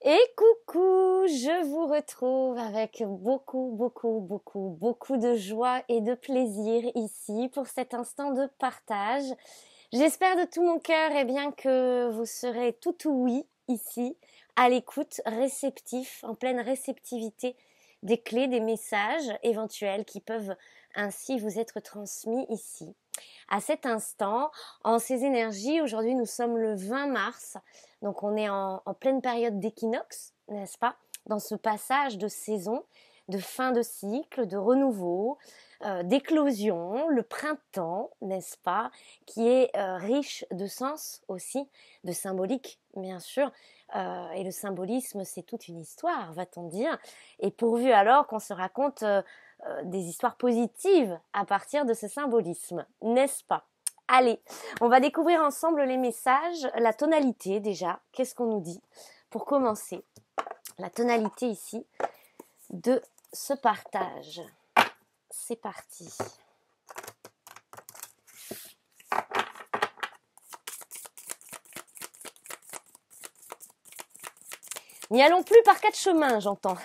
Et coucou, je vous retrouve avec beaucoup de joie et de plaisir ici pour cet instant de partage. J'espère de tout mon cœur bien que vous serez tout oui ici, à l'écoute, réceptif, en pleine réceptivité des clés, des messages éventuels qui peuvent ainsi vous être transmis ici. À cet instant, en ces énergies, aujourd'hui nous sommes le 20 mars, donc on est en pleine période d'équinoxe, n'est-ce pas? Dans ce passage de saison, de fin de cycle, de renouveau, d'éclosion, le printemps, n'est-ce pas? Qui est riche de sens aussi, de symbolique, bien sûr. Et le symbolisme, c'est toute une histoire, va-t-on dire. Et pourvu alors qu'on se raconte des histoires positives à partir de ce symbolisme, n'est-ce pas? Allez, on va découvrir ensemble les messages, la tonalité déjà, qu'est-ce qu'on nous dit? Pour commencer, la tonalité ici de ce partage. C'est parti. N'y allons plus par quatre chemins, j'entends.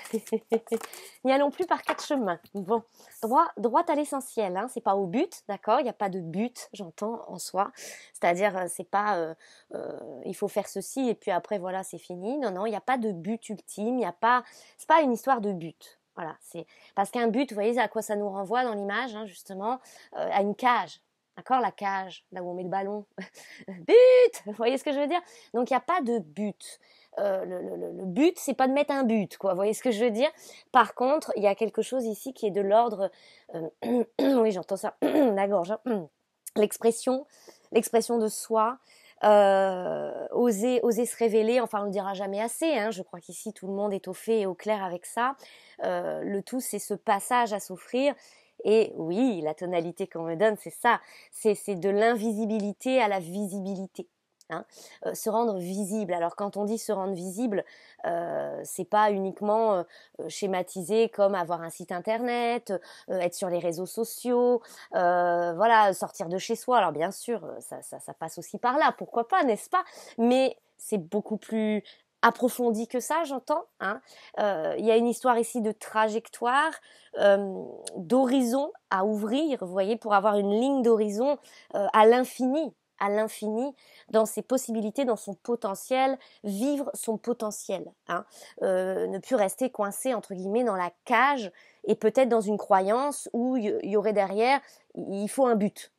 N'y allons plus par quatre chemins. Bon, droit à l'essentiel, hein. C'est pas au but, d'accord? Il n'y a pas de but, j'entends, en soi. C'est-à-dire, c'est pas, il faut faire ceci et puis après, voilà, c'est fini. Non, il n'y a pas de but ultime. Il y a pas, c'est pas une histoire de but. Voilà, c'est parce qu'un but, vous voyez à quoi ça nous renvoie dans l'image, hein, justement, à une cage. D'accord, la cage, là où on met le ballon. But! Vous voyez ce que je veux dire? Donc, il n'y a pas de but. Le but, c'est pas de mettre un but, quoi. Vous voyez ce que je veux dire? Par contre, il y a quelque chose ici qui est de l'ordre, oui, j'entends ça, la gorge, hein. l'expression, l'expression de soi, oser se révéler. Enfin, on le dira jamais assez, hein. Je crois qu'ici tout le monde est au fait et au clair avec ça. Le tout, c'est ce passage à s'offrir. Et oui, la tonalité qu'on me donne, c'est ça. C'est de l'invisibilité à la visibilité. Hein, se rendre visible. Alors quand on dit se rendre visible, c'est pas uniquement schématisé comme avoir un site internet, être sur les réseaux sociaux, voilà, sortir de chez soi. Alors bien sûr, ça passe aussi par là, pourquoi pas, n'est-ce pas? Mais c'est beaucoup plus approfondi que ça, j'entends. Hein. Y a une histoire ici de trajectoire, d'horizon à ouvrir, vous voyez, pour avoir une ligne d'horizon à l'infini, dans ses possibilités, dans son potentiel, vivre son potentiel. Hein. Ne plus rester coincé, entre guillemets, dans la cage et peut-être dans une croyance où il y aurait derrière, il faut un but.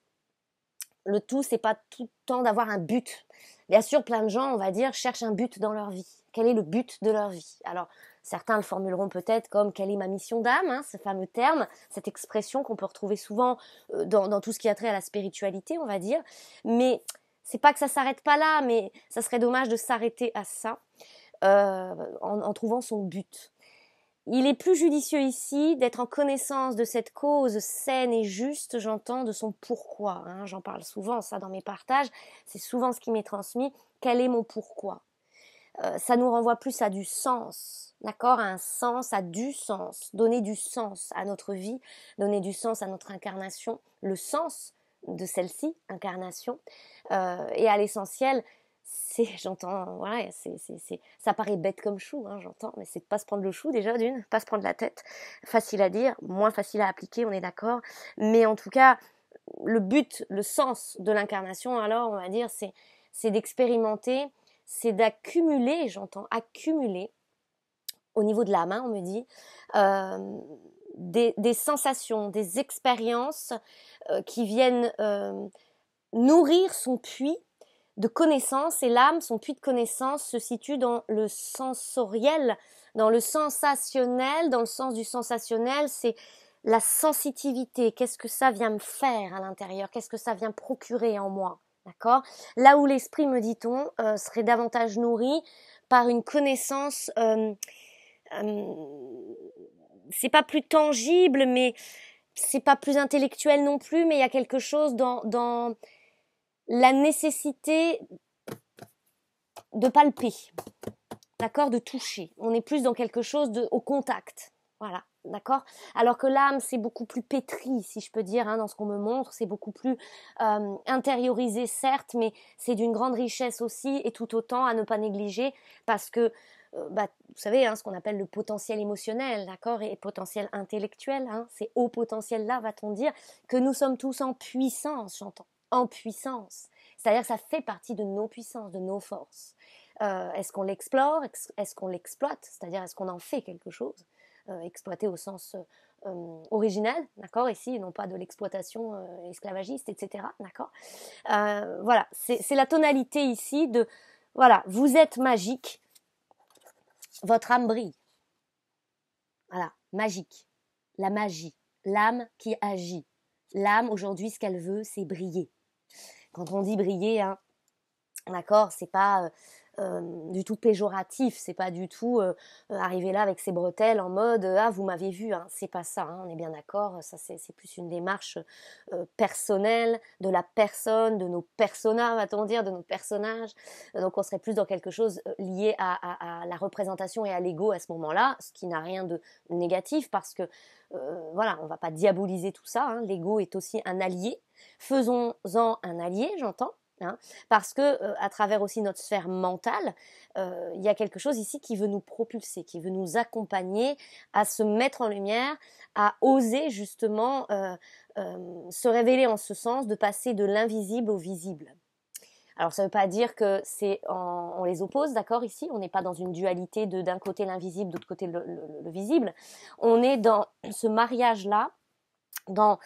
Le tout, c'est pas tout le temps d'avoir un but. Bien sûr, plein de gens, on va dire, cherchent un but dans leur vie. Quel est le but de leur vie? Alors, certains le formuleront peut-être comme quelle est ma mission d'âme, hein, ce fameux terme, cette expression qu'on peut retrouver souvent dans tout ce qui a trait à la spiritualité, on va dire. Mais c'est pas que ça s'arrête pas là, mais ça serait dommage de s'arrêter à ça en trouvant son but. Il est plus judicieux ici d'être en connaissance de cette cause saine et juste, j'entends, de son pourquoi. Hein, j'en parle souvent, ça, dans mes partages. C'est souvent ce qui m'est transmis. Quel est mon pourquoi? Ça nous renvoie plus à du sens, d'accord? À un sens, à du sens. Donner du sens à notre vie, donner du sens à notre incarnation, le sens de celle-ci, incarnation. Et à l'essentiel, j'entends, ouais, ça paraît bête comme chou, hein, j'entends, mais c'est de pas se prendre le chou déjà d'une, pas se prendre la tête. Facile à dire, moins facile à appliquer, on est d'accord. Mais en tout cas, le but, le sens de l'incarnation, alors, on va dire, c'est d'expérimenter, c'est d'accumuler, j'entends, accumuler, au niveau de la main, on me dit, des sensations, des expériences qui viennent nourrir son puits de connaissances, et l'âme, son puits de connaissances, se situe dans le sensoriel, dans le sensationnel. Dans le sens du sensationnel, c'est la sensitivité. Qu'est-ce que ça vient me faire à l'intérieur? Qu'est-ce que ça vient procurer en moi? D'accord? Là où l'esprit, me dit-on, serait davantage nourri par une connaissance, c'est pas plus tangible, mais c'est pas plus intellectuel non plus, mais il y a quelque chose dans la nécessité de palper, d'accord, de toucher. On est plus dans quelque chose au contact, voilà, d'accord. Alors que l'âme, c'est beaucoup plus pétri, si je peux dire, hein, dans ce qu'on me montre, c'est beaucoup plus intériorisé, certes, mais c'est d'une grande richesse aussi, et tout autant à ne pas négliger, parce que vous savez, hein, ce qu'on appelle le potentiel émotionnel, d'accord, et potentiel intellectuel, hein, ces hauts potentiels-là, va-t-on dire, que nous sommes tous en puissance, j'entends, en puissance. C'est-à-dire que ça fait partie de nos puissances, de nos forces. Est-ce qu'on l'explore? Est-ce qu'on l'exploite? C'est-à-dire, est-ce qu'on en fait quelque chose? Exploiter au sens original, d'accord, ici, non pas de l'exploitation esclavagiste, etc., d'accord. Voilà, c'est la tonalité ici de, voilà, vous êtes magique, votre âme brille. Voilà, magique, la magie, l'âme qui agit. L'âme, aujourd'hui, ce qu'elle veut, c'est briller. Quand on dit briller, hein, d'accord, c'est pas du tout péjoratif, c'est pas du tout arriver là avec ses bretelles en mode ah vous m'avez vu, hein. C'est pas ça, hein, on est bien d'accord, ça c'est plus une démarche personnelle de la personne, de nos personas, va-t-on dire, de nos personnages. Donc on serait plus dans quelque chose lié à la représentation et à l'ego à ce moment-là, ce qui n'a rien de négatif parce que voilà, on va pas diaboliser tout ça, hein. L'ego est aussi un allié, faisons-en un allié, j'entends. Hein, parce que à travers aussi notre sphère mentale, il y a quelque chose ici qui veut nous propulser, qui veut nous accompagner à se mettre en lumière, à oser justement se révéler en ce sens, de passer de l'invisible au visible. Alors ça ne veut pas dire que on les oppose, d'accord, ici, on n'est pas dans une dualité de d'un côté l'invisible, d'autre côté le visible, on est dans ce mariage-là, dans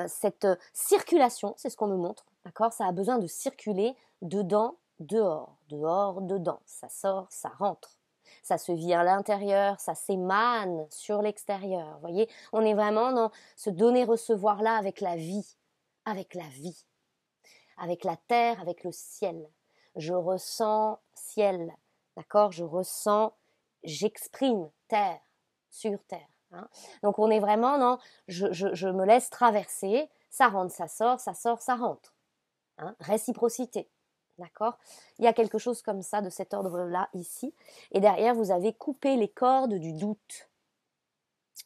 cette circulation, c'est ce qu'on me montre, d'accord, ça a besoin de circuler dedans, dehors, dehors, dedans, ça sort, ça rentre, ça se vit à l'intérieur, ça s'émane sur l'extérieur, vous voyez, on est vraiment dans ce donner-recevoir là avec la vie, avec la vie, avec la terre, avec le ciel, je ressens ciel, d'accord, je ressens, j'exprime terre, sur terre. Hein. Donc on est vraiment dans je me laisse traverser, ça rentre, ça sort, ça rentre. Hein. Réciprocité. D'accord. Il y a quelque chose comme ça, de cet ordre-là, ici. Et derrière, vous avez coupé les cordes du doute.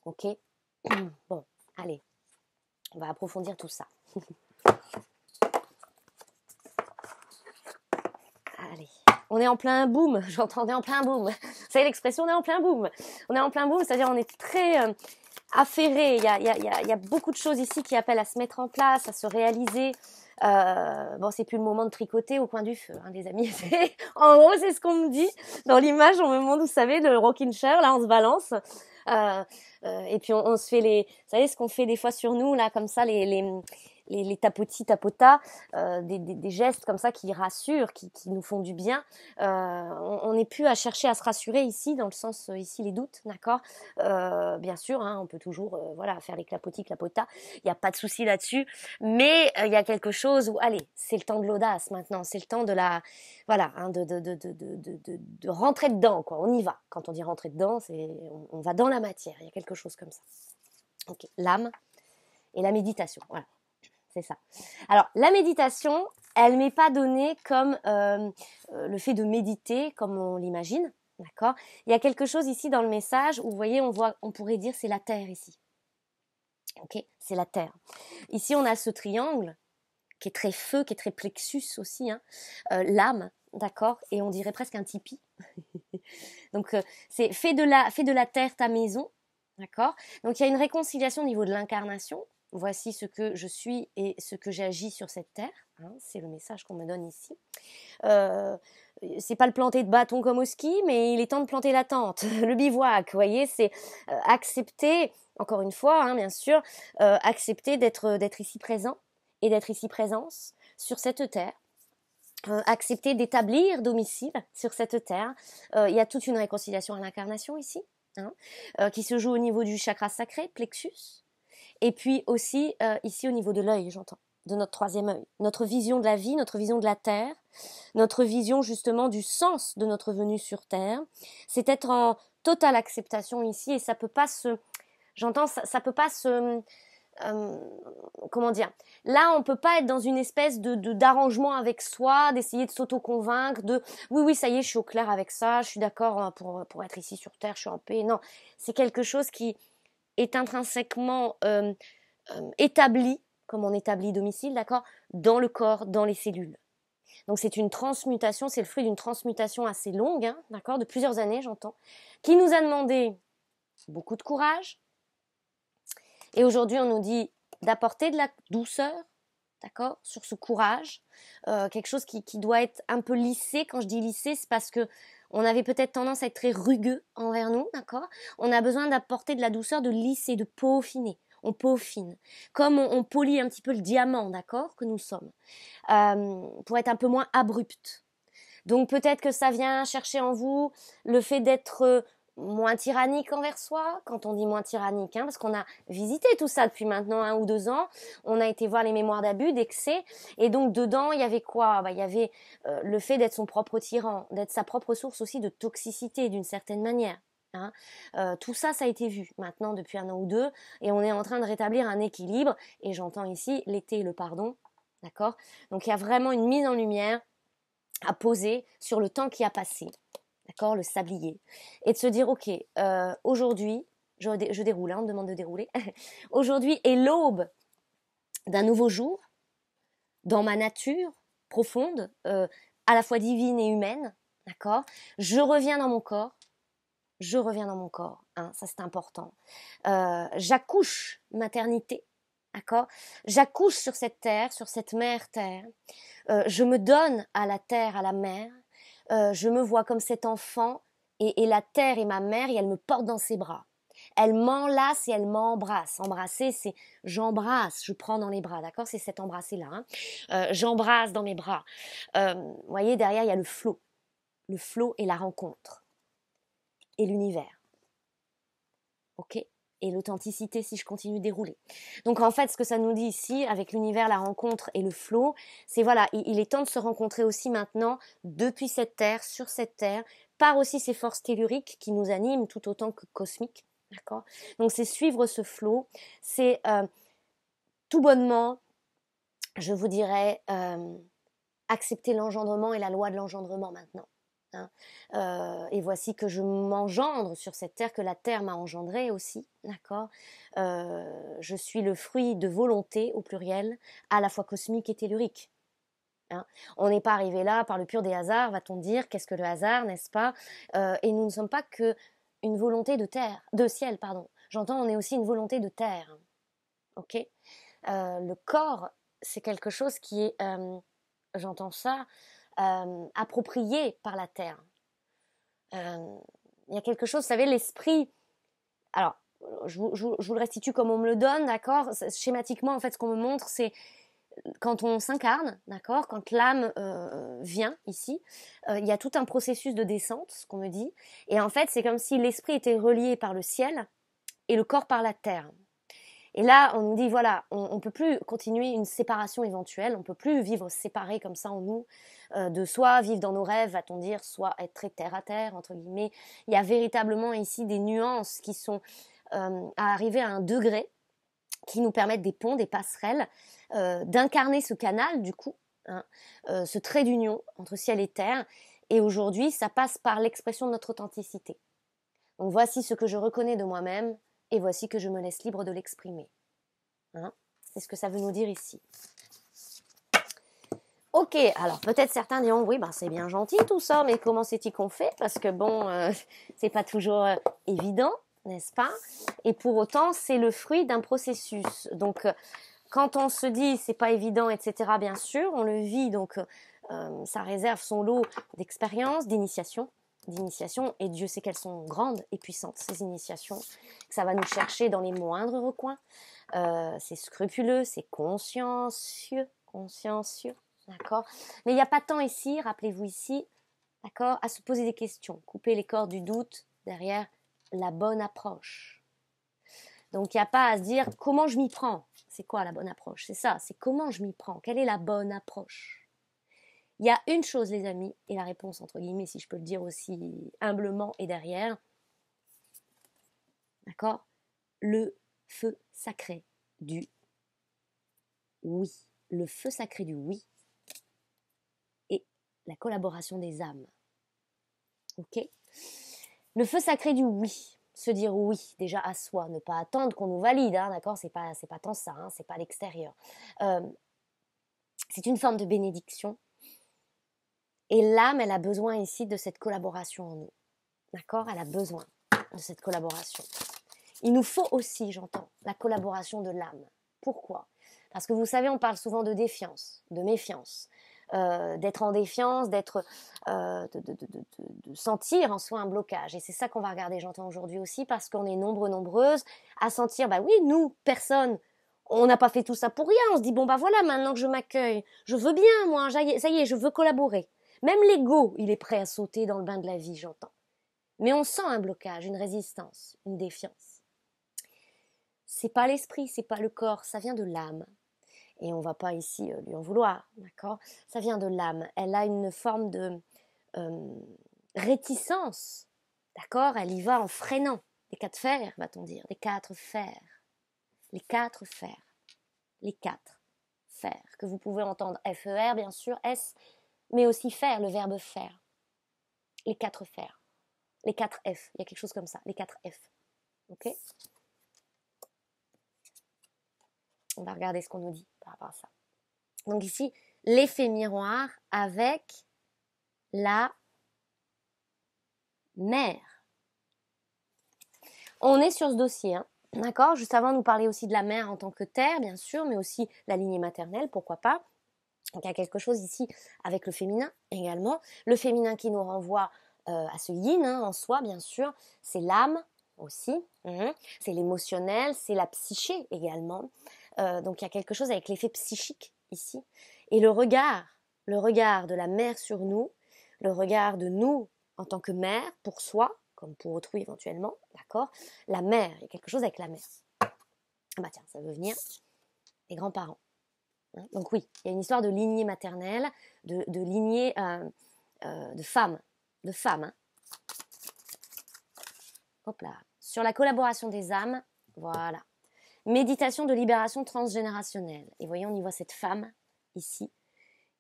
Ok. Bon, allez. On va approfondir tout ça. Allez. On est en plein boom. J'entendais en plein boom. Vous savez l'expression, on est en plein boom. On est en plein boom, c'est-à-dire on est très affairé. Il y a beaucoup de choses ici qui appellent à se mettre en place, à se réaliser. Bon, c'est plus le moment de tricoter au coin du feu, hein, les amis. En gros, c'est ce qu'on me dit dans l'image. On me montre, vous savez, le rocking chair. Là, on se balance. Et puis on se fait vous savez ce qu'on fait des fois sur nous là, comme ça, les tapotis, tapotas, des gestes comme ça qui rassurent, qui nous font du bien. On n'est plus à chercher à se rassurer ici, dans le sens ici les doutes, d'accord. Bien sûr, hein, on peut toujours voilà faire les clapotis, clapotas, il n'y a pas de souci là-dessus, mais il y a quelque chose où, allez, c'est le temps de l'audace maintenant, c'est le temps de la, voilà, hein, de rentrer dedans, quoi. On y va. Quand on dit rentrer dedans, on va dans la matière, il y a quelque chose comme ça. Ok, l'âme et la méditation, voilà. C'est ça. Alors, la méditation, elle m'est pas donnée comme le fait de méditer, comme on l'imagine, d'accord. Il y a quelque chose ici dans le message où, vous voyez, on pourrait dire c'est la terre ici. Ok, c'est la terre. Ici, on a ce triangle qui est très feu, qui est très plexus aussi, hein, l'âme, d'accord, et on dirait presque un tipi. Donc, c'est fais de la terre ta maison, d'accord. Donc, il y a une réconciliation au niveau de l'incarnation. Voici ce que je suis et ce que j'agis sur cette terre. Hein, c'est le message qu'on me donne ici. C'est pas le planter de bâton comme au ski, mais il est temps de planter la tente, le bivouac. Vous voyez, c'est accepter, encore une fois, hein, bien sûr, accepter d'être ici présent et d'être ici présence sur cette terre. Accepter d'établir domicile sur cette terre. Il y a toute une réconciliation à l'incarnation ici, hein, qui se joue au niveau du chakra sacré, plexus. Et puis aussi ici au niveau de l'œil, j'entends, de notre troisième œil, notre vision de la vie, notre vision de la terre, notre vision justement du sens de notre venue sur terre, c'est être en totale acceptation ici et ça peut pas ça peut pas comment dire, là on peut pas être dans une espèce d'arrangement avec soi, d'essayer de s'auto-convaincre, oui ça y est je suis au clair avec ça, je suis d'accord pour être ici sur terre, je suis en paix. Non, c'est quelque chose qui est intrinsèquement établi, comme on établit domicile, d'accord, dans le corps, dans les cellules. Donc c'est une transmutation, c'est le fruit d'une transmutation assez longue, hein, d'accord, de plusieurs années, j'entends, qui nous a demandé beaucoup de courage. Et aujourd'hui, on nous dit d'apporter de la douceur, d'accord, sur ce courage, quelque chose qui doit être un peu lissé. Quand je dis lissé, c'est parce que on avait peut-être tendance à être très rugueux envers nous, d'accord. On a besoin d'apporter de la douceur, de lisser, de peaufiner. On peaufine, comme on polit un petit peu le diamant, d'accord, que nous sommes, pour être un peu moins abrupt. Donc peut-être que ça vient chercher en vous le fait d'être moins tyrannique envers soi. Quand on dit moins tyrannique, hein, parce qu'on a visité tout ça depuis maintenant 1 ou 2 ans, on a été voir les mémoires d'abus, d'excès, et donc dedans il y avait quoi? Il y avait le fait d'être son propre tyran, d'être sa propre source aussi de toxicité d'une certaine manière. Hein. Tout ça, ça a été vu maintenant depuis 1 an ou 2, et on est en train de rétablir un équilibre, et j'entends ici l'été et le pardon, d'accord. Donc il y a vraiment une mise en lumière à poser sur le temps qui a passé, d'accord, le sablier, et de se dire, ok, aujourd'hui, je déroule, hein, on me demande de dérouler, aujourd'hui est l'aube d'un nouveau jour, dans ma nature profonde, à la fois divine et humaine, d'accord, je reviens dans mon corps, hein, ça c'est important, j'accouche maternité, d'accord, j'accouche sur cette terre, sur cette mère terre, je me donne à la terre, à la mer, je me vois comme cet enfant, et la terre est ma mère, et elle me porte dans ses bras. Elle m'enlace et elle m'embrasse. Embrasser, c'est j'embrasse, je prends dans les bras, d'accord. C'est cet embrasser-là, hein. J'embrasse dans mes bras. Vous voyez, derrière, il y a le flot. Le flot et la rencontre. Et l'univers. Ok, et l'authenticité si je continue de dérouler. Donc en fait, ce que ça nous dit ici, avec l'univers, la rencontre et le flow, c'est voilà, il est temps de se rencontrer aussi maintenant, depuis cette terre, sur cette terre, par aussi ces forces telluriques qui nous animent tout autant que cosmiques, d'accord. Donc c'est suivre ce flow, c'est tout bonnement, je vous dirais, accepter l'engendrement et la loi de l'engendrement maintenant. Hein. Et voici que je m'engendre sur cette terre, que la terre m'a engendré aussi, d'accord. Je suis le fruit de volonté, au pluriel, à la fois cosmique et tellurique. Hein. On n'est pas arrivé là par le pur des hasards, va-t-on dire. Qu'est-ce que le hasard, n'est-ce pas. Et nous ne sommes pas que une volonté de terre, de ciel, pardon. J'entends, on est aussi une volonté de terre. Ok. Le corps, c'est quelque chose qui est, j'entends ça, approprié par la terre. Il y a quelque chose, vous savez, l'esprit. Alors, je vous le restitue comme on me le donne, d'accord. Schématiquement, en fait, ce qu'on me montre, c'est quand on s'incarne, d'accord, quand l'âme vient ici, il y a tout un processus de descente, ce qu'on me dit. Et en fait, c'est comme si l'esprit était relié par le ciel et le corps par la terre. Et là, on nous dit, voilà, on ne peut plus continuer une séparation éventuelle, on ne peut plus vivre séparés comme ça en nous, de soi, vivre dans nos rêves, va-t-on dire, soit être très terre à terre, entre guillemets. Il y a véritablement ici des nuances qui sont à arriver à un degré qui nous permettent des ponts, des passerelles, d'incarner ce canal, du coup, hein, ce trait d'union entre ciel et terre. Et aujourd'hui, ça passe par l'expression de notre authenticité. Donc voici ce que je reconnais de moi-même, et voici que je me laisse libre de l'exprimer. Hein, c'est ce que ça veut nous dire ici. Ok, alors peut-être certains diront, oui, ben c'est bien gentil tout ça, mais comment c'est-il qu'on fait? Parce que bon, c'est pas toujours évident, n'est-ce pas? Et pour autant, c'est le fruit d'un processus. Donc, quand on se dit c'est pas évident, etc., bien sûr, on le vit, donc ça réserve son lot d'expériences, d'initiations, et Dieu sait qu'elles sont grandes et puissantes, ces initiations, que ça va nous chercher dans les moindres recoins. C'est scrupuleux, c'est consciencieux, d'accord. Mais il n'y a pas tant ici, rappelez-vous ici, d'accord, à se poser des questions, couper les cordes du doute derrière la bonne approche. Donc il n'y a pas à se dire comment je m'y prends. C'est quoi la bonne approche? C'est ça, c'est comment je m'y prends. Quelle est la bonne approche? Il y a une chose, les amis, et la réponse, entre guillemets, si je peux le dire aussi humblement, est derrière. D'accord? Le feu sacré du oui. Le feu sacré du oui et la collaboration des âmes. Ok? Le feu sacré du oui. Se dire oui déjà à soi, ne pas attendre qu'on nous valide, hein, d'accord, c'est pas tant ça, hein, c'est pas l'extérieur. C'est une forme de bénédiction Et l'âme, elle a besoin ici de cette collaboration en nous. D'accord? Elle a besoin de cette collaboration. Il nous faut aussi, j'entends, la collaboration de l'âme. Pourquoi? Parce que vous savez, on parle souvent de défiance, de méfiance, d'être en défiance, de sentir en soi un blocage. Et c'est ça qu'on va regarder, j'entends aujourd'hui aussi, parce qu'on est nombreuses à sentir, bah oui, nous, personne, on n'a pas fait tout ça pour rien. On se dit, bon, bah voilà, maintenant que je m'accueille, je veux bien, moi, ça y est, je veux collaborer. Même l'ego, il est prêt à sauter dans le bain de la vie, j'entends. Mais on sent un blocage, une résistance, une défiance. C'est pas l'esprit, c'est pas le corps, ça vient de l'âme. Et on va pas ici lui en vouloir, d'accord? Ça vient de l'âme. Elle a une forme de réticence, d'accord? Elle y va en freinant. Les quatre fers, va-t-on dire, les quatre fers. Les quatre fers. Les quatre fers, que vous pouvez entendre F-E-R, bien sûr, S, mais aussi faire, le verbe faire. Les quatre fers. Les quatre F, il y a quelque chose comme ça, les quatre F. Ok? On va regarder ce qu'on nous dit par rapport à ça. Donc ici, l'effet miroir avec la mer. On est sur ce dossier, hein, d'accord? Juste avant, nous parler aussi de la mer en tant que terre, bien sûr, mais aussi la lignée maternelle, pourquoi pas. Donc il y a quelque chose ici avec le féminin également. Le féminin qui nous renvoie à ce yin hein, en soi, bien sûr. C'est l'âme aussi, c'est l'émotionnel, c'est la psyché également. Donc il y a quelque chose avec l'effet psychique ici. Et le regard de la mère sur nous, le regard de nous en tant que mère pour soi, comme pour autrui éventuellement, d'accord? La mère, il y a quelque chose avec la mère. Ah bah tiens, ça veut venir les grands-parents. Donc oui, il y a une histoire de lignée maternelle, de lignée de femmes. Hein. Hop là. Sur la collaboration des âmes, voilà. Méditation de libération transgénérationnelle. Et voyez, on y voit cette femme ici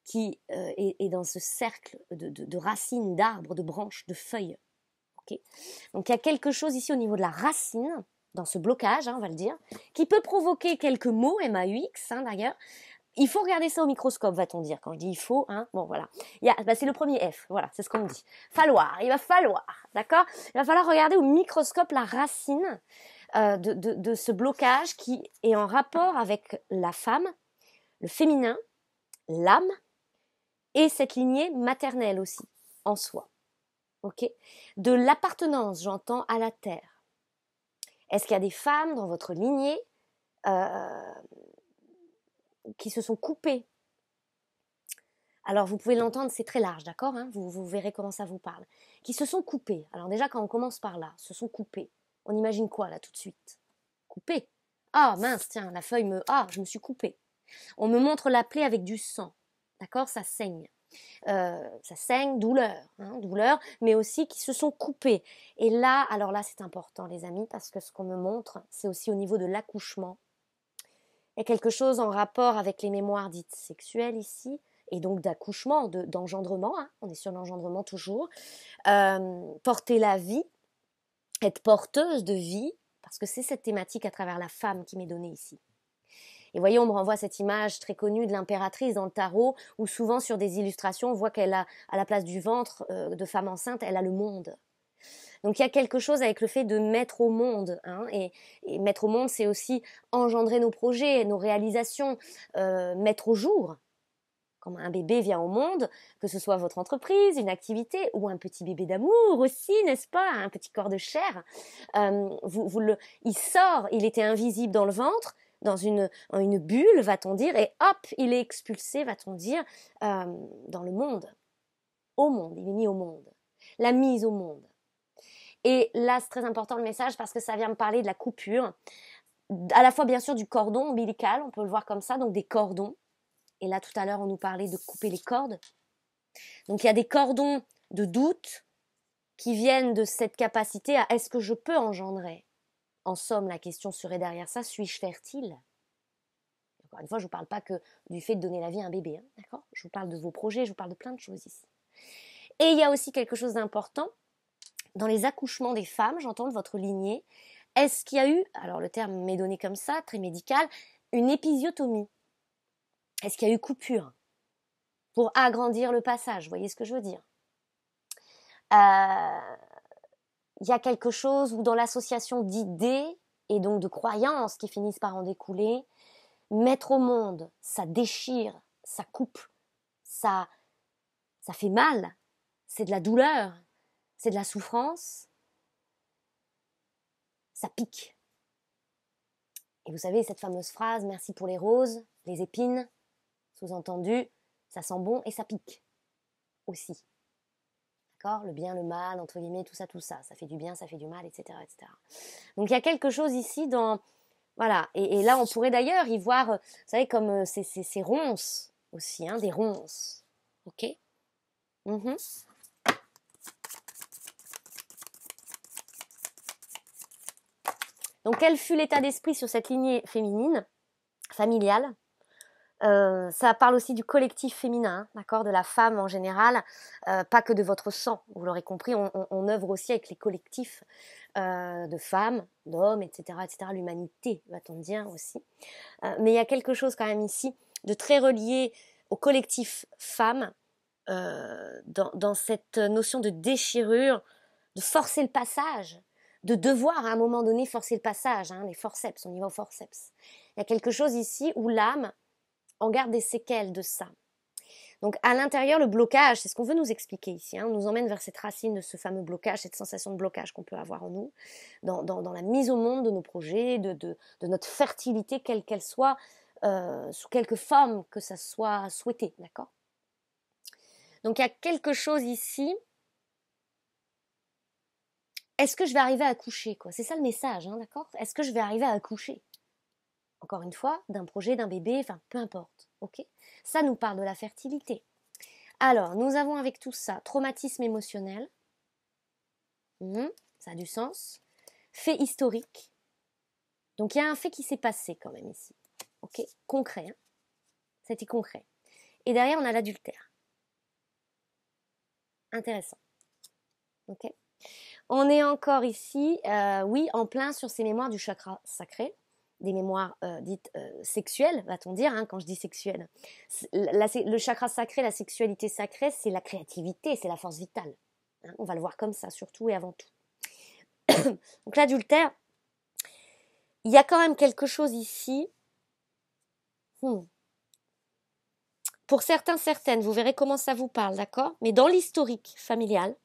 qui est dans ce cercle de racines, d'arbres, de branches, de feuilles. Okay. Donc il y a quelque chose ici au niveau de la racine, dans ce blocage, hein, on va le dire, qui peut provoquer quelques mots, MAUX hein, d'ailleurs. Il faut regarder ça au microscope, va-t-on dire. Quand je dis il faut, hein, bon voilà. C'est le premier F, voilà, c'est ce qu'on me dit. Il va falloir, d'accord? Il va falloir regarder au microscope la racine de ce blocage qui est en rapport avec la femme, le féminin, l'âme et cette lignée maternelle aussi, en soi. Ok? De l'appartenance, j'entends, à la terre. Est-ce qu'il y a des femmes dans votre lignée qui se sont coupées? Alors vous pouvez l'entendre, c'est très large, d'accord hein vous verrez comment ça vous parle. Qui se sont coupées. Alors déjà quand on commence par là, se sont coupées. On imagine quoi là tout de suite? Coupées. Ah mince, tiens, la feuille me... Ah, je me suis coupée. On me montre la plaie avec du sang. D'accord? Ça saigne. Douleur, douleur, mais aussi qui se sont coupées. Et là, alors là c'est important les amis, parce que ce qu'on me montre, c'est aussi au niveau de l'accouchement. Il y a quelque chose en rapport avec les mémoires dites sexuelles ici, et donc d'accouchement, d'engendrement, hein, on est sur l'engendrement toujours, porter la vie, être porteuse de vie, parce que c'est cette thématique à travers la femme qui m'est donnée ici. Et voyez, on me renvoie cette image très connue de l'impératrice dans le tarot, où souvent sur des illustrations, on voit qu'elle a, à la place du ventre de femme enceinte, elle a le monde. Donc il y a quelque chose avec le fait de mettre au monde, hein, et mettre au monde, c'est aussi engendrer nos projets, nos réalisations, mettre au jour. Quand un bébé vient au monde, que ce soit votre entreprise, une activité ou un petit bébé d'amour aussi, n'est-ce pas, un petit corps de chair, il sort, il était invisible dans le ventre, dans une bulle, va-t-on dire, et hop, il est expulsé, va-t-on dire, dans le monde. Au monde, il est mis au monde. La mise au monde. Et là, c'est très important le message parce que ça vient me parler de la coupure, à la fois bien sûr du cordon ombilical, on peut le voir comme ça, donc des cordons. Et là, tout à l'heure, on nous parlait de couper les cordes. Donc, il y a des cordons de doute qui viennent de cette capacité à est-ce que je peux engendrer? En somme, la question serait derrière ça, suis-je fertile? Encore une fois, je ne vous parle pas que du fait de donner la vie à un bébé, hein, d'accord? Je vous parle de vos projets, je vous parle de plein de choses ici. Et il y a aussi quelque chose d'important. Dans les accouchements des femmes, j'entends de votre lignée, est-ce qu'il y a eu, alors le terme m'est donné comme ça, très médical, une épisiotomie? Est-ce qu'il y a eu coupure? pour agrandir le passage. Vous voyez ce que je veux dire? Il y a quelque chose où dans l'association d'idées et donc de croyances qui finissent par en découler, mettre au monde, ça déchire, ça coupe, ça fait mal, c'est de la douleur, c'est de la souffrance, ça pique. Et vous savez, cette fameuse phrase, merci pour les roses, les épines, sous-entendu, ça sent bon et ça pique aussi. D'accord? Le bien, le mal, entre guillemets, tout ça, ça fait du bien, ça fait du mal, etc., etc. Donc il y a quelque chose ici dans... Voilà, et là on pourrait d'ailleurs y voir, vous savez, comme ces ronces aussi, hein, des ronces. Ok? Donc quel fut l'état d'esprit sur cette lignée féminine, familiale? Ça parle aussi du collectif féminin, hein, d'accord, de la femme en général, pas que de votre sang, vous l'aurez compris, on œuvre aussi avec les collectifs de femmes, d'hommes, etc., etc., l'humanité, va-t-on dire aussi. Mais il y a quelque chose quand même ici de très relié au collectif femme, dans cette notion de déchirure, de forcer le passage, de devoir à un moment donné forcer le passage, hein, les forceps, on y va au forceps. Il y a quelque chose ici où l'âme en garde des séquelles de ça. Donc à l'intérieur, le blocage, c'est ce qu'on veut nous expliquer ici, hein, on nous emmène vers cette racine de ce fameux blocage, cette sensation de blocage qu'on peut avoir en nous, dans la mise au monde de nos projets, de notre fertilité, quelle qu'elle soit, sous quelque forme que ça soit souhaité, d'accord? Donc il y a quelque chose ici. Est-ce que je vais arriver à accoucher, quoi? C'est ça le message, hein, d'accord? Est-ce que je vais arriver à accoucher? Encore une fois, d'un projet, d'un bébé, enfin peu importe, ok? Ça nous parle de la fertilité. Alors, nous avons avec tout ça traumatisme émotionnel, ça a du sens, fait historique. Donc il y a un fait qui s'est passé quand même ici, ok? Concret, hein? C'était concret. Et derrière, on a l'adultère. Intéressant, ok? On est encore ici, oui, en plein sur ces mémoires du chakra sacré, des mémoires dites sexuelles, va-t-on dire, hein, quand je dis sexuelle. Le chakra sacré, la sexualité sacrée, c'est la créativité, c'est la force vitale. Hein, on va le voir comme ça, surtout et avant tout. Donc l'adultère, il y a quand même quelque chose ici. Pour certains, certaines, vous verrez comment ça vous parle, d'accord? Mais dans l'historique familial,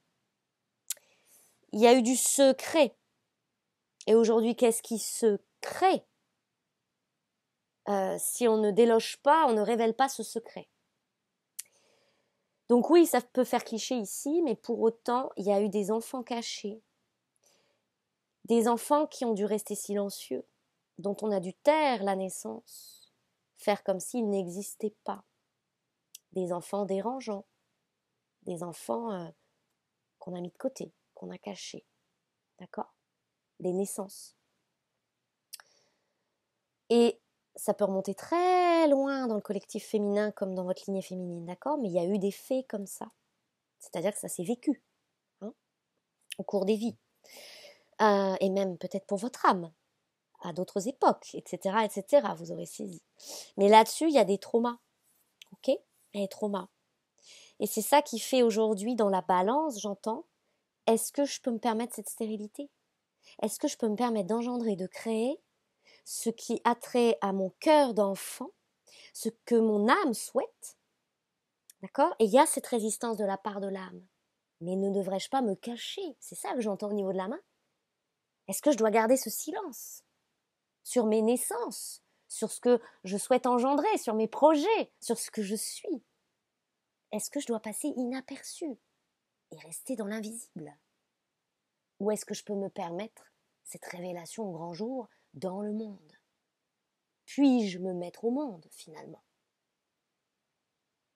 il y a eu du secret. Et aujourd'hui, qu'est-ce qui se crée si on ne déloge pas, on ne révèle pas ce secret? Donc oui, ça peut faire cliché ici, mais pour autant, il y a eu des enfants cachés, des enfants qui ont dû rester silencieux, dont on a dû taire la naissance, faire comme s'ils n'existaient pas, des enfants dérangeants, des enfants qu'on a mis de côté, qu'on a cachés, d'accord? Des naissances. Et ça peut remonter très loin dans le collectif féminin comme dans votre lignée féminine, d'accord? Mais il y a eu des faits comme ça. C'est-à-dire que ça s'est vécu, hein, au cours des vies. Et même peut-être pour votre âme, à d'autres époques, etc., etc., vous aurez saisi. Mais là-dessus, il y a des traumas, ok? Il y a des traumas. Et c'est ça qui fait aujourd'hui dans la balance, j'entends, est-ce que je peux me permettre cette stérilité? Est-ce que je peux me permettre d'engendrer, de créer ce qui a trait à mon cœur d'enfant, ce que mon âme souhaite, d'accord? Et il y a cette résistance de la part de l'âme. Mais ne devrais-je pas me cacher? C'est ça que j'entends au niveau de la main. Est-ce que je dois garder ce silence sur mes naissances, sur ce que je souhaite engendrer, sur mes projets, sur ce que je suis? Est-ce que je dois passer inaperçu et rester dans l'invisible? Ou est-ce que je peux me permettre cette révélation au grand jour dans le monde? Puis-je me mettre au monde finalement?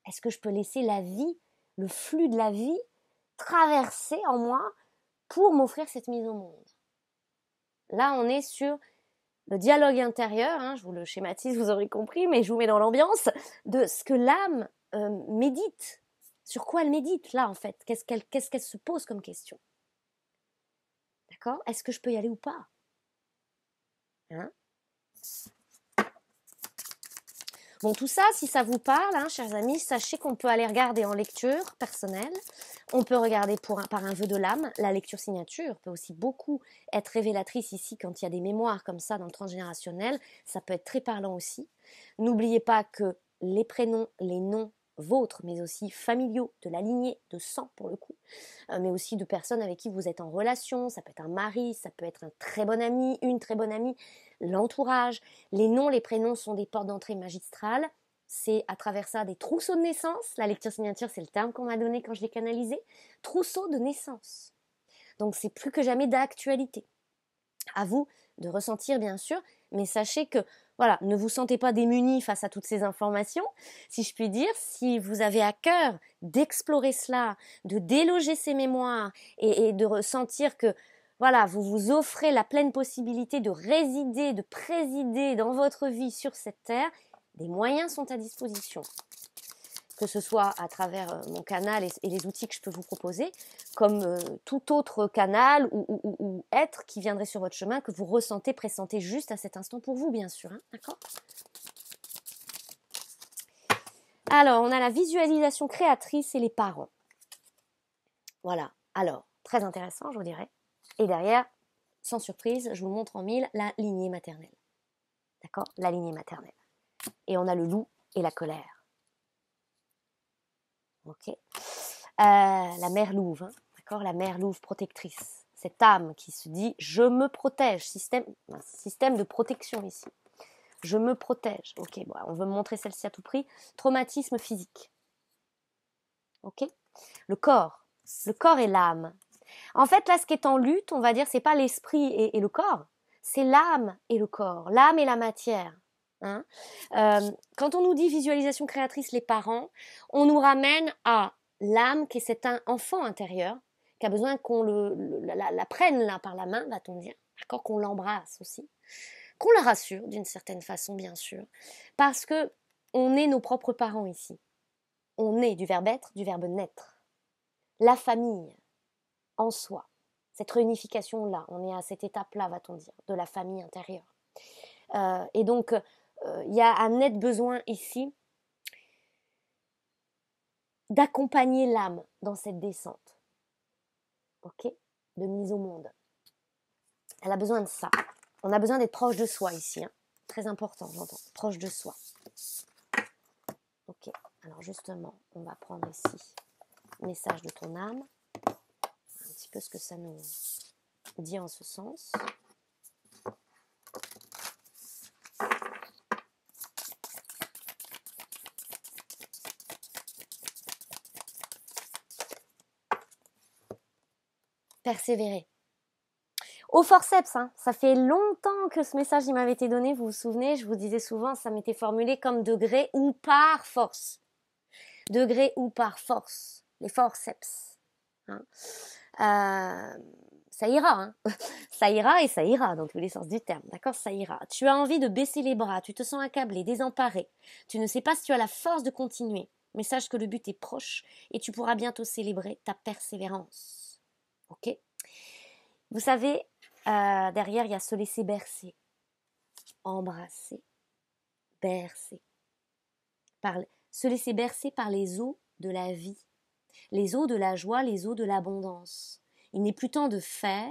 Est-ce que je peux laisser la vie, le flux de la vie, traverser en moi pour m'offrir cette mise au monde? Là, on est sur le dialogue intérieur, hein, je vous le schématise, vous aurez compris, mais je vous mets dans l'ambiance de ce que l'âme médite. Sur quoi elle médite, là, en fait? Qu'est-ce qu'elle se pose comme question? D'accord? Est-ce que je peux y aller ou pas? Hein? Bon, tout ça, si ça vous parle, hein, chers amis, sachez qu'on peut aller regarder en lecture personnelle. On peut regarder par un vœu de l'âme. La lecture signature peut aussi beaucoup être révélatrice ici quand il y a des mémoires comme ça dans le transgénérationnel. Ça peut être très parlant aussi. N'oubliez pas que les prénoms, les noms vôtres, mais aussi familiaux, de la lignée, de sang pour le coup, mais aussi de personnes avec qui vous êtes en relation, ça peut être un mari, ça peut être un très bon ami, une très bonne amie, l'entourage. Les noms, les prénoms sont des portes d'entrée magistrales. C'est à travers ça des trousseaux de naissance. La lecture signature, c'est le terme qu'on m'a donné quand je l'ai canalisé. Trousseau de naissance. Donc c'est plus que jamais d'actualité. À vous de ressentir bien sûr, mais sachez que voilà, ne vous sentez pas démunis face à toutes ces informations, si je puis dire. Si vous avez à cœur d'explorer cela, de déloger ces mémoires et de ressentir que voilà, vous vous offrez la pleine possibilité de résider, de présider dans votre vie sur cette terre, des moyens sont à disposition. Que ce soit à travers mon canal et les outils que je peux vous proposer, comme tout autre canal ou être qui viendrait sur votre chemin, que vous ressentez, pressentez juste à cet instant pour vous, bien sûr. Hein, d'accord ? Alors, on a la visualisation créatrice et les parents. Voilà. Alors, très intéressant, je vous dirais. Et derrière, sans surprise, je vous montre en mille la lignée maternelle. D'accord ? La lignée maternelle. Et on a le loup et la colère. Ok. La mère louve, hein, d'accord, la mère louve protectrice. Cette âme qui se dit, je me protège, système de protection ici. Je me protège. Ok, bon, on veut me montrer celle-ci à tout prix. Traumatisme physique. Ok. Le corps et l'âme. En fait, là, ce qui est en lutte, on va dire, c'est pas l'esprit et le corps, c'est l'âme et le corps, l'âme et la matière. Hein, quand on nous dit visualisation créatrice, les parents, on nous ramène à l'âme qui est cet enfant intérieur qui a besoin qu'on la prenne là par la main, va-t-on dire, d'accord, qu'on l'embrasse aussi, qu'on la rassure d'une certaine façon bien sûr, parce que on est nos propres parents ici. On est du verbe être, du verbe naître. La famille en soi, cette réunification là, on est à cette étape là, va-t-on dire, de la famille intérieure. Et donc il y a un net besoin ici d'accompagner l'âme dans cette descente, ok, de mise au monde. Elle a besoin de ça. On a besoin d'être proche de soi ici, hein. Très important, j'entends, proche de soi. Ok, alors justement, on va prendre ici message de ton âme, un petit peu ce que ça nous dit en ce sens. Persévérer. Au forceps, hein. Ça fait longtemps que ce message il m'avait été donné, vous vous souvenez, je vous disais souvent, ça m'était formulé comme de gré ou par force. De gré ou par force. Les forceps. Hein. Ça ira, hein. Ça ira et ça ira dans tous les sens du terme, d'accord, ça ira. Tu as envie de baisser les bras, tu te sens accablé, désemparé. Tu ne sais pas si tu as la force de continuer, mais sache que le but est proche et tu pourras bientôt célébrer ta persévérance. Ok ? Vous savez, derrière, il y a se laisser bercer, embrasser, bercer. Se laisser bercer par les eaux de la vie, les eaux de la joie, les eaux de l'abondance. Il n'est plus temps de faire.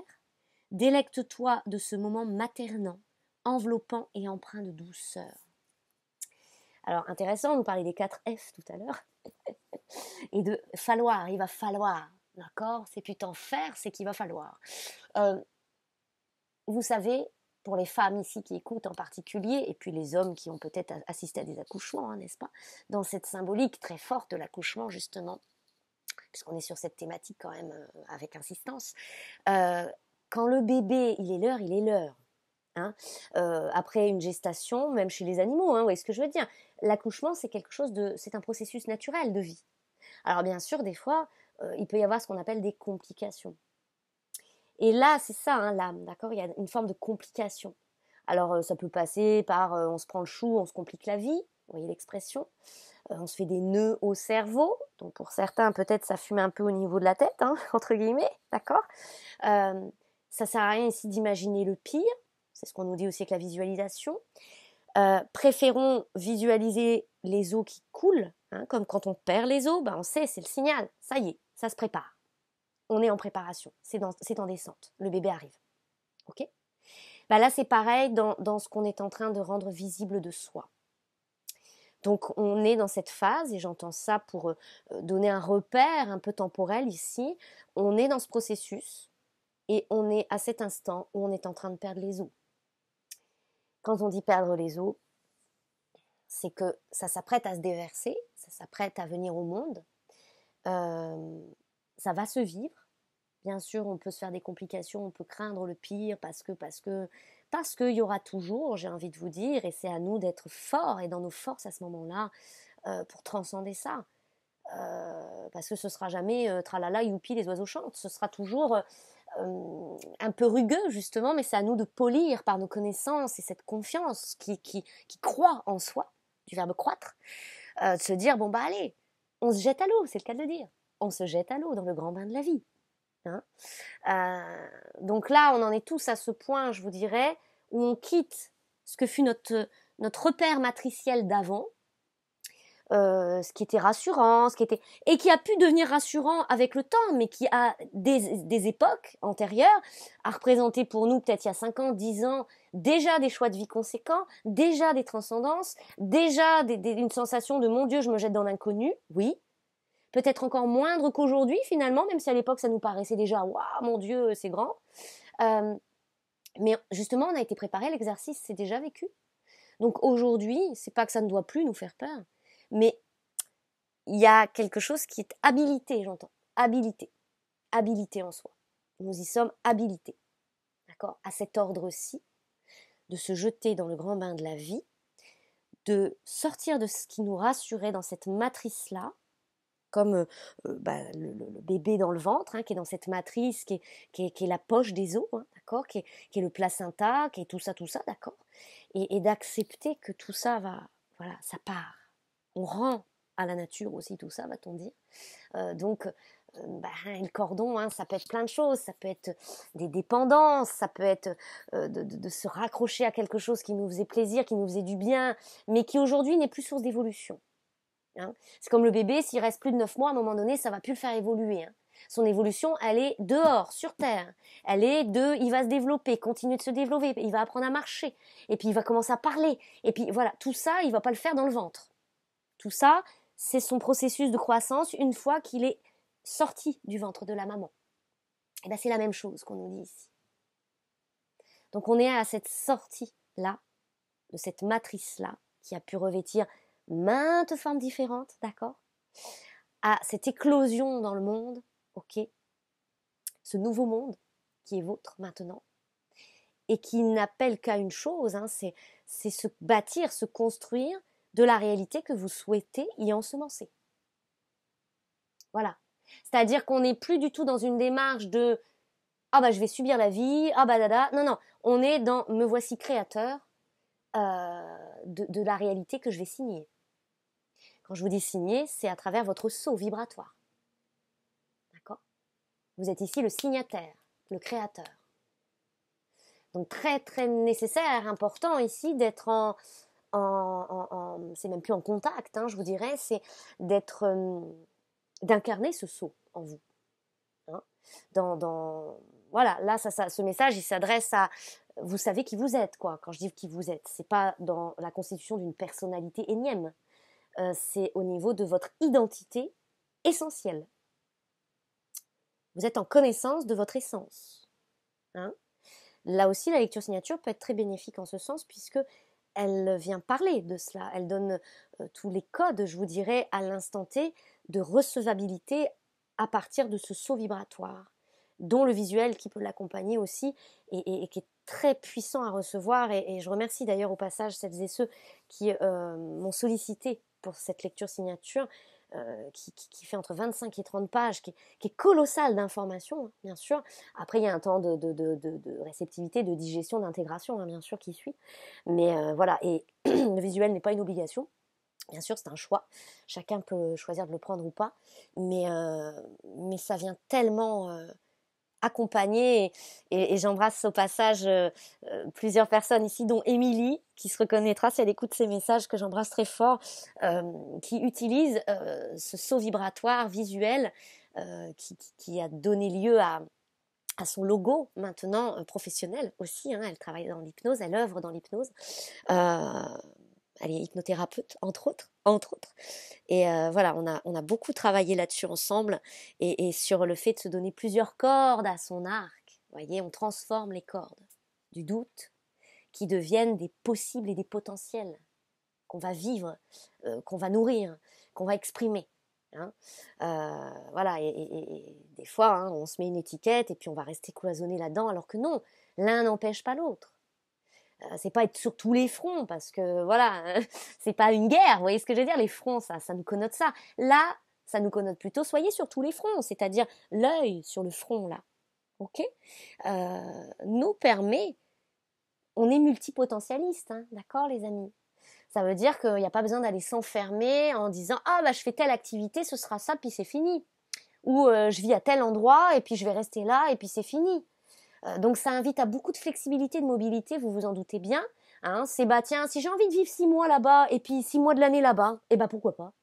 Délecte-toi de ce moment maternant, enveloppant et empreint de douceur. Alors, intéressant, on nous parlait des 4 F tout à l'heure. Et de falloir, il va falloir. D'accord ? C'est plus tant faire, c'est qu'il va falloir. Vous savez, pour les femmes ici qui écoutent en particulier, et puis les hommes qui ont peut-être assisté à des accouchements, hein, n'est-ce pas ? Dans cette symbolique très forte de l'accouchement, justement, puisqu'on est sur cette thématique quand même avec insistance, quand le bébé, il est l'heure, il est l'heure. Hein, après une gestation, même chez les animaux, hein, vous voyez ce que je veux dire. L'accouchement, c'est quelque chose c'est un processus naturel de vie. Alors bien sûr, des fois, il peut y avoir ce qu'on appelle des complications. Et là, c'est ça, hein, l'âme, d'accord ? Il y a une forme de complication. Alors, ça peut passer par on se prend le chou, on se complique la vie, vous voyez l'expression. On se fait des nœuds au cerveau, donc pour certains, peut-être ça fume un peu au niveau de la tête, hein, entre guillemets, d'accord ? Ça sert à rien ici d'imaginer le pire, c'est ce qu'on nous dit aussi avec la visualisation. Préférons visualiser les os qui coulent, hein, comme quand on perd les os, ben on sait, c'est le signal, ça y est, ça se prépare. On est en préparation, c'est en descente, le bébé arrive. Ok? Ben là, c'est pareil dans ce qu'on est en train de rendre visible de soi. Donc on est dans cette phase, et j'entends ça pour donner un repère un peu temporel ici, on est dans ce processus, et on est à cet instant où on est en train de perdre les os. Quand on dit perdre les os, c'est que ça s'apprête à se déverser, ça s'apprête à venir au monde, ça va se vivre. Bien sûr, on peut se faire des complications, on peut craindre le pire parce qu'il y aura toujours, j'ai envie de vous dire, et c'est à nous d'être forts et dans nos forces à ce moment-là pour transcender ça. Parce que ce sera jamais tralala, youpi, les oiseaux chantent. Ce sera toujours un peu rugueux, justement, mais c'est à nous de polir par nos connaissances et cette confiance qui croit en soi, du verbe croître, de se dire, bon bah allez, on se jette à l'eau, c'est le cas de le dire. On se jette à l'eau dans le grand bain de la vie. Hein, donc là, on en est tous à ce point, je vous dirais, où on quitte ce que fut notre repère matriciel d'avant, ce qui était rassurant, et qui a pu devenir rassurant avec le temps, mais qui à des époques antérieures a représenté pour nous, peut-être il y a 5 ans, 10 ans, déjà des choix de vie conséquents, déjà des transcendances, déjà une sensation de mon Dieu, je me jette dans l'inconnu, oui, peut-être encore moindre qu'aujourd'hui finalement, même si à l'époque ça nous paraissait déjà waouh mon Dieu c'est grand, mais justement on a été préparé, l'exercice c'est déjà vécu. Donc aujourd'hui, c'est pas que ça ne doit plus nous faire peur, mais il y a quelque chose qui est habilité, j'entends, habilité en soi. Nous y sommes habilités, d'accord, à cet ordre-ci, de se jeter dans le grand bain de la vie, de sortir de ce qui nous rassurait dans cette matrice-là, comme le bébé dans le ventre, hein, qui est dans cette matrice, qui est la poche des os, hein, d'accord, qui est le placenta, qui est tout ça, d'accord, et d'accepter que tout ça voilà, ça part. On rend à la nature aussi tout ça, va-t-on dire. Donc, le cordon, hein, ça peut être plein de choses, ça peut être des dépendances, ça peut être de se raccrocher à quelque chose qui nous faisait plaisir, qui nous faisait du bien, mais qui aujourd'hui n'est plus source d'évolution. Hein. C'est comme le bébé, s'il reste plus de 9 mois, à un moment donné, ça va plus le faire évoluer. Hein. Son évolution, elle est dehors, sur Terre. Il va se développer, continuer de se développer, il va apprendre à marcher, et puis il va commencer à parler. Et puis voilà, tout ça, il va pas le faire dans le ventre. Tout ça, c'est son processus de croissance une fois qu'il est sorti du ventre de la maman. Et bien c'est la même chose qu'on nous dit ici. Donc on est à cette sortie-là, de cette matrice-là, qui a pu revêtir maintes formes différentes, d'accord, à cette éclosion dans le monde, ok, ce nouveau monde qui est vôtre maintenant, et qui n'appelle qu'à une chose, hein, c'est se bâtir, se construire de la réalité que vous souhaitez y ensemencer. Voilà. C'est-à-dire qu'on n'est plus du tout dans une démarche de « Ah bah je vais subir la vie, ah bah dada ». Non, on est dans « Me voici créateur de la réalité que je vais signer ». Quand je vous dis signer, c'est à travers votre sceau vibratoire. D'accord ? Vous êtes ici le signataire, le créateur. Donc très très nécessaire, important ici d'être c'est même plus en contact, hein, je vous dirais, c'est d'incarner ce sceau en vous. Hein, voilà, là, ce message, il s'adresse à, vous savez qui vous êtes, quoi. Quand je dis qui vous êtes, c'est pas dans la constitution d'une personnalité énième, c'est au niveau de votre identité essentielle. Vous êtes en connaissance de votre essence. Hein. Là aussi, la lecture signature peut être très bénéfique en ce sens, puisque elle vient parler de cela. Elle donne tous les codes, je vous dirais, à l'instant T, de recevabilité à partir de ce saut vibratoire, dont le visuel qui peut l'accompagner aussi, et qui est très puissant à recevoir. Et je remercie d'ailleurs au passage celles et ceux qui m'ont sollicité pour cette lecture signature, qui fait entre 25 et 30 pages, qui est colossal d'informations, hein, bien sûr. Après, il y a un temps de réceptivité, de digestion, d'intégration, hein, bien sûr, qui suit. Mais voilà, et le visuel n'est pas une obligation. Bien sûr, c'est un choix. Chacun peut choisir de le prendre ou pas. Mais ça vient tellement accompagner et j'embrasse au passage plusieurs personnes ici, dont Émilie, qui se reconnaîtra si elle écoute ces messages, que j'embrasse très fort, qui utilise ce saut vibratoire visuel qui a donné lieu à son logo maintenant professionnel aussi, hein. Elle travaille dans l'hypnose, elle œuvre dans l'hypnose. Elle est hypnothérapeute, entre autres. Et voilà, on a beaucoup travaillé là-dessus ensemble et sur le fait de se donner plusieurs cordes à son arc. Vous voyez, on transforme les cordes du doute qui deviennent des possibles et des potentiels qu'on va vivre, qu'on va nourrir, qu'on va exprimer. Hein. Voilà, et des fois, hein, on se met une étiquette et puis on va rester cloisonné là-dedans, alors que non, l'un n'empêche pas l'autre. C'est pas être sur tous les fronts parce que voilà, c'est pas une guerre, vous voyez ce que je veux dire, les fronts, ça nous connote ça. Là, ça nous connote plutôt soyez sur tous les fronts, c'est-à-dire l'œil sur le front là, ok, nous permet, on est multipotentialiste, hein, d'accord les amis. Ça veut dire qu'il n'y a pas besoin d'aller s'enfermer en disant ah bah je fais telle activité, ce sera ça puis c'est fini, ou je vis à tel endroit et puis je vais rester là et puis c'est fini. Donc ça invite à beaucoup de flexibilité, de mobilité, vous vous en doutez bien. Hein, c'est bah tiens, si j'ai envie de vivre 6 mois là-bas et puis 6 mois de l'année là-bas, eh ben pourquoi pas.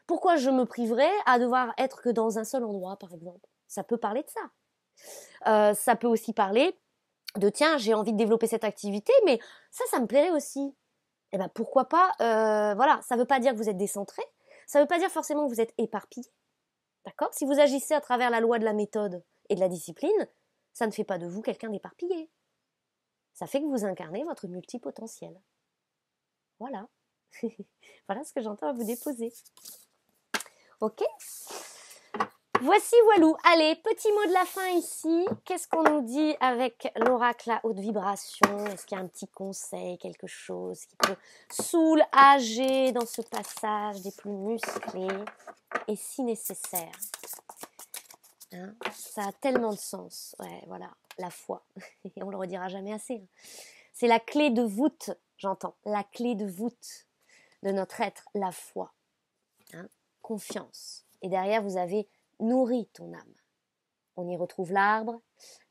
Pourquoi je me priverais à devoir être que dans un seul endroit, par exemple? Ça peut parler de ça. Ça peut aussi parler de tiens, j'ai envie de développer cette activité, mais ça me plairait aussi. Eh ben pourquoi pas. Voilà, ça veut pas dire que vous êtes décentré, ça veut pas dire forcément que vous êtes éparpillé. D'accord? Si vous agissez à travers la loi de la méthode et de la discipline, ça ne fait pas de vous quelqu'un d'éparpillé. Ça fait que vous incarnez votre multipotentiel. Voilà. Voilà ce que j'entends à vous déposer. Ok? Voici voilou. Allez, petit mot de la fin ici. Qu'est-ce qu'on nous dit avec l'oracle à haute vibration? Est-ce qu'il y a un petit conseil, quelque chose qui peut soulager dans ce passage des plus musclés et si nécessaire? Hein, ça a tellement de sens. Ouais, voilà, la foi. Et on le redira jamais assez. C'est la clé de voûte, j'entends. La clé de voûte de notre être, la foi. Hein, confiance. Et derrière, vous avez nourri ton âme. On y retrouve l'arbre,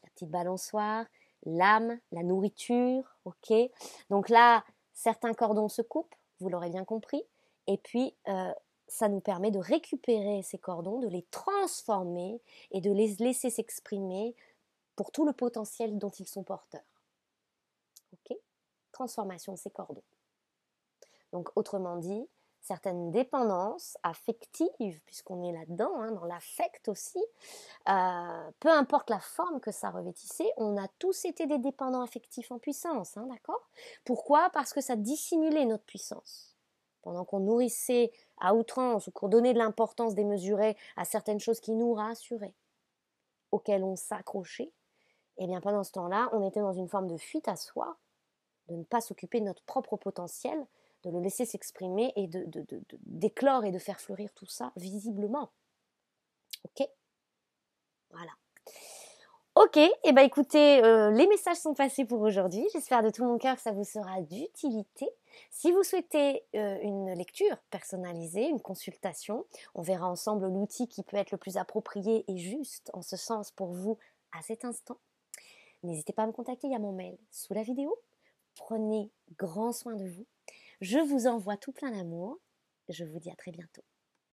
la petite balançoire, l'âme, la nourriture, ok. Donc là, certains cordons se coupent, vous l'aurez bien compris. Et puis, ça nous permet de récupérer ces cordons, de les transformer et de les laisser s'exprimer pour tout le potentiel dont ils sont porteurs. Ok ? Transformation de ces cordons. Donc, autrement dit, certaines dépendances affectives, puisqu'on est là-dedans, hein, dans l'affect aussi, peu importe la forme que ça revêtissait, on a tous été des dépendants affectifs en puissance, hein, d'accord ? Pourquoi ? Parce que ça dissimulait notre puissance. Pendant qu'on nourrissait à outrance ou qu'on donnait de l'importance démesurée à certaines choses qui nous rassuraient, auxquelles on s'accrochait, et bien pendant ce temps-là, on était dans une forme de fuite à soi, de ne pas s'occuper de notre propre potentiel, de le laisser s'exprimer et d'éclore et de faire fleurir tout ça visiblement. Ok ? Voilà. Ok, et ben écoutez, les messages sont passés pour aujourd'hui. J'espère de tout mon cœur que ça vous sera d'utilité. Si vous souhaitez une lecture personnalisée, une consultation, on verra ensemble l'outil qui peut être le plus approprié et juste en ce sens pour vous à cet instant. N'hésitez pas à me contacter, il y a mon mail sous la vidéo. Prenez grand soin de vous. Je vous envoie tout plein d'amour. Je vous dis à très bientôt.